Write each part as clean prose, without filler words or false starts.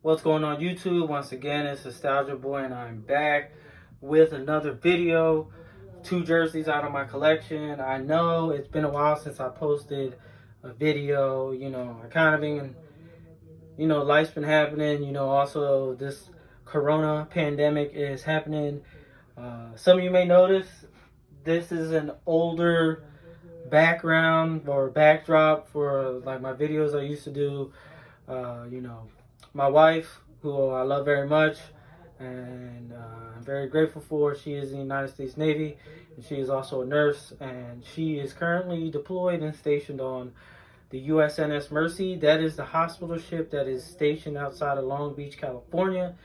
What's going on YouTube? Once again, it's Nostalgia Boy and I'm back with another video. 2 jerseys out of my collection. I know it's been a while since I posted a video. I kind of been, life's been happening. Also this corona pandemic is happening. Some of you may notice this is an older background or backdrop for like my videos I used to do. My wife, who I love very much and I'm very grateful for, she is in the United States Navy and she is also a nurse, and she is currently deployed and stationed on the USNS Mercy. That is the hospital ship that is stationed outside of Long Beach, California.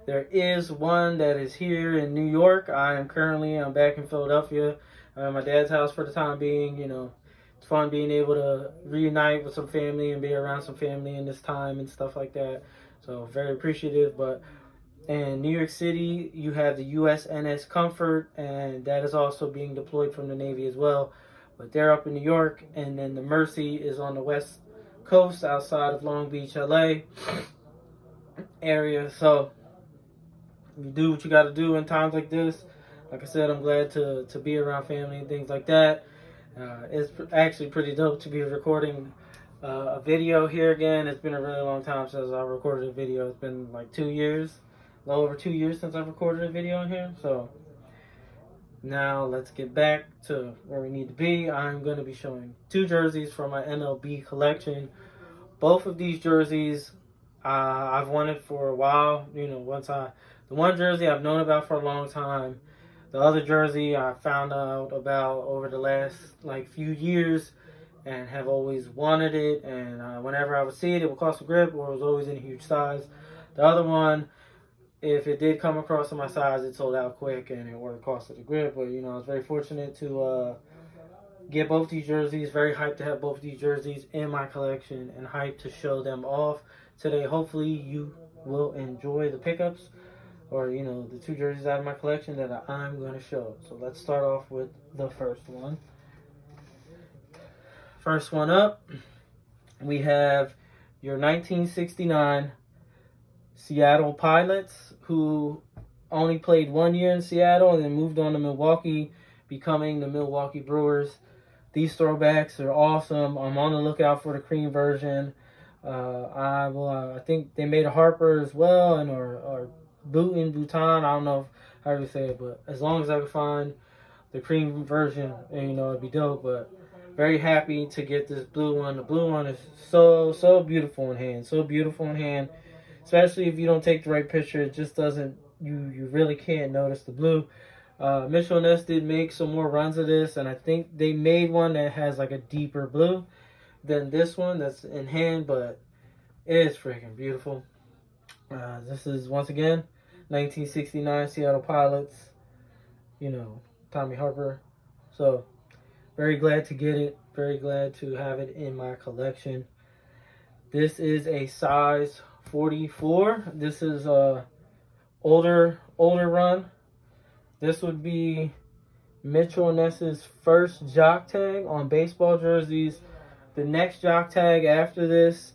There is one that is here in New York. I'm back in Philadelphia. I'm at my dad's house for the time being. It's fun being able to reunite with some family and be around some family in this time and stuff like that. So very appreciative. But in New York City, you have the USNS Comfort, and that is also being deployed from the Navy as well. But they're up in New York, and then the Mercy is on the West Coast outside of Long Beach, LA area. So you do what you got to do in times like this. Like I said, I'm glad to be around family and things like that. It's actually pretty dope to be recording a video here again. It's been a really long time since I recorded a video. It's been like 2 years, a little over 2 years since I've recorded a video in here. So now let's get back to where we need to be. I'm going to be showing 2 jerseys from my MLB collection. Both of these jerseys I've wanted for a while. The one jersey I've known about for a long time. The other jersey I found out about over the last few years and have always wanted it. And whenever I would see it would cost a grip, or it was always in a huge size. The other one, if it did come across in my size, it sold out quick and it would have costed a grip. But I was very fortunate to get both these jerseys. Very hyped to have both these jerseys in my collection and hyped to show them off today. Hopefully you will enjoy the pickups, or the 2 jerseys out of my collection that I'm going to show. So let's start off with the first one. First one up, we have your 1969 Seattle Pilots, who only played 1 year in Seattle and then moved on to Milwaukee, becoming the Milwaukee Brewers. These throwbacks are awesome. I'm on the lookout for the cream version. I think they made a Harper as well, or Bhutan. I don't know how you say it, but as long as I can find the cream version, it'd be dope. But very happy to get this blue one. The blue one is so beautiful in hand. So beautiful in hand. Especially if you don't take the right picture, it just doesn't, you really can't notice the blue. Mitchell and Ness did make some more runs of this, and I think they made one that has like a deeper blue than this one that's in hand, but it's freaking beautiful. This is, once again, 1969 Seattle Pilots, Tommy Harper. So, very glad to get it. Very glad to have it in my collection. This is a size 44. This is a older run. This would be Mitchell and Ness's first jock tag on baseball jerseys. The next jock tag after this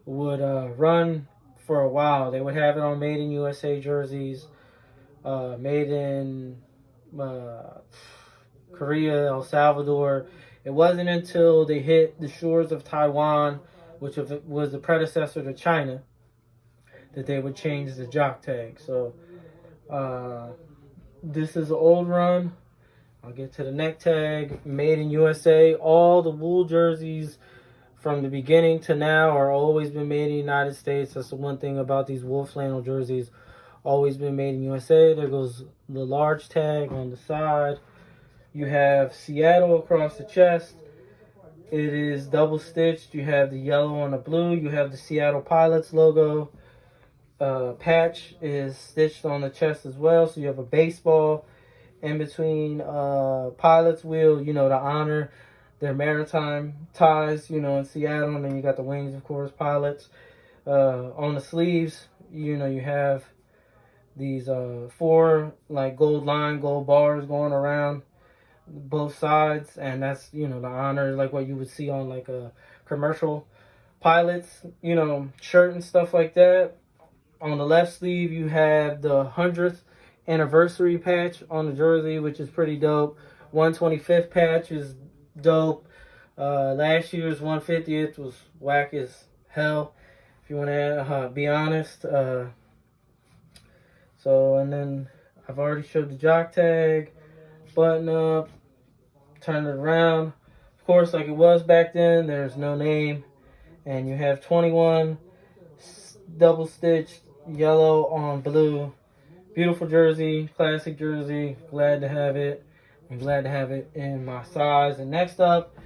would run for a while. They would have it on Made in USA jerseys, made in Korea, El Salvador. It wasn't until they hit the shores of Taiwan, which was the predecessor to China, that they would change the jock tag. So this is an old run. I'll get to the neck tag. Made in USA. All the wool jerseys from the beginning to now are always been made in the United States. That's the one thing about these wool flannel jerseys. Always been made in USA. There goes the large tag on the side. You have Seattle across the chest. It is double stitched. You have the yellow on the blue. You have the Seattle Pilots logo. Patch is stitched on the chest as well. So you have a baseball in between Pilots wheel, to honor their maritime ties, in Seattle. And then you got the wings, of course, Pilots. On the sleeves, you have these 4 gold bars going around both sides, and that's the honor, like what you would see on like a commercial pilots shirt and stuff like that. On the left sleeve, you have the 100th anniversary patch on the jersey, which is pretty dope. 125th patch is dope. Last year's 150th was whack as hell, if you want to be honest. So, and then I've already showed the jock tag, button up, turn it around. Of course, like it was back then, there's no name. And you have 21 double stitched yellow on blue. Beautiful jersey, classic jersey. Glad to have it. I'm glad to have it in my size. And next up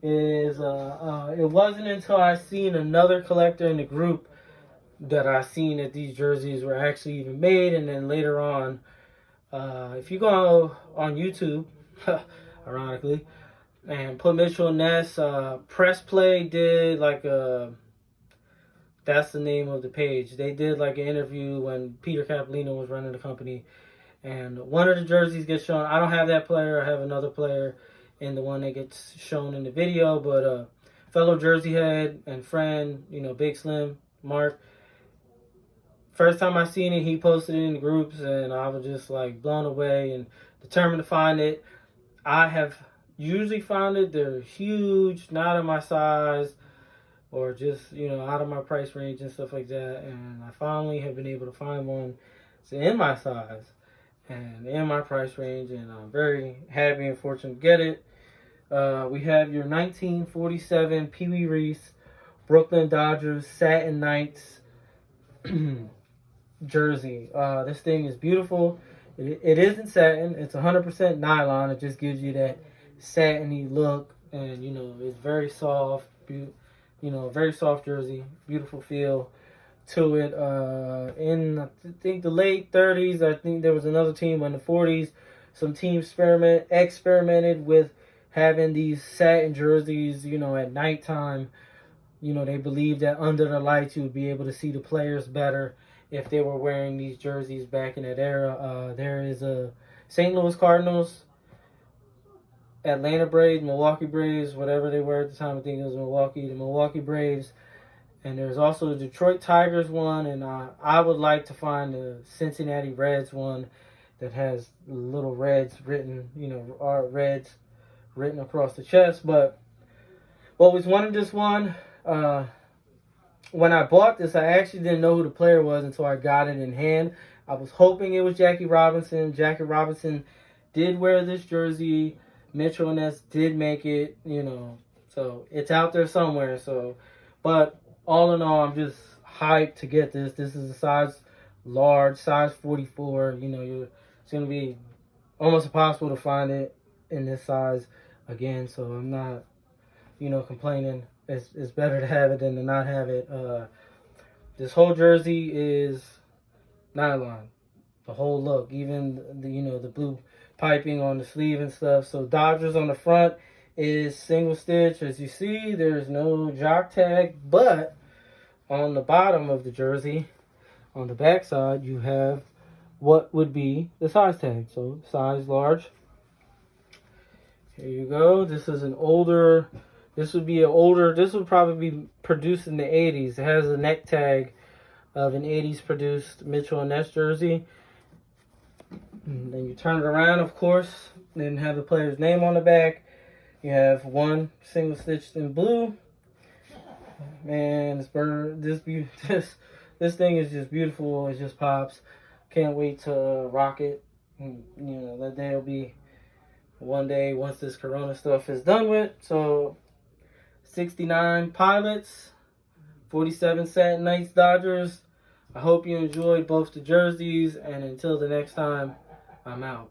is, it wasn't until I seen another collector in the group that I seen that these jerseys were actually even made. And then later on, if you go on YouTube, ironically, and put Mitchell and Ness, Press Play did like a, that's the name of the page. They did like an interview when Peter Capolino was running the company. And one of the jerseys gets shown. I don't have that player. I have another player in the one that gets shown in the video. But fellow Jersey head and friend, you know, Big Slim, Mark. First time I seen it, he posted it in the groups. And I was just like blown away and determined to find it. I have usually found it. They're huge, not in my size, or just, you know, out of my price range and stuff like that. And I finally have been able to find one that's in my size and in my price range, and I'm very happy and fortunate to get it. We have your 1947 Pee Wee Reese Brooklyn Dodgers Satin Knights jersey. This thing is beautiful. It isn't satin. It's 100% nylon. It just gives you that satiny look, and you know, it's very soft. You know, very soft jersey. Beautiful feel to it. In I think the late 30s, I think there was another team in the 40s. Some teams experimented with having these satin jerseys, you know, at nighttime. You know, they believed that under the lights you would be able to see the players better if they were wearing these jerseys back in that era. There is a St. Louis Cardinals, Atlanta Braves, Milwaukee Braves, whatever they were at the time. I think it was the Milwaukee Braves. And there's also the Detroit Tigers one, and I would like to find the Cincinnati Reds one that has little Reds written, you know, our Reds written across the chest. But always wanted this one. When I bought this, I actually didn't know who the player was until I got it in hand. I was hoping it was Jackie Robinson. Jackie Robinson did wear this jersey. Mitchell and Ness did make it, you know, so it's out there somewhere. So, but all in all, I'm just hyped to get this. This is a size large, size 44. You know, it's going to be almost impossible to find it in this size again. So I'm not, you know, complaining. It's better to have it than to not have it. This whole jersey is nylon. The whole look, even the, you know, the blue piping on the sleeve and stuff. So Dodgers on the front is single stitch. As you see, there's no jock tag, but on the bottom of the jersey, on the back side, you have what would be the size tag. So size large. Here you go. This is an older, this would probably be produced in the 80s. It has a neck tag of an 80s produced Mitchell and Ness jersey. And then you turn it around, of course, then have the player's name on the back. You have one single stitched in blue. Man, this thing is just beautiful. It just pops. Can't wait to rock it. And, you know, that day will be one day once this Corona stuff is done with. So, 69 Pilots, 47 Satin Knights Dodgers. I hope you enjoyed both the jerseys, and until the next time, I'm out.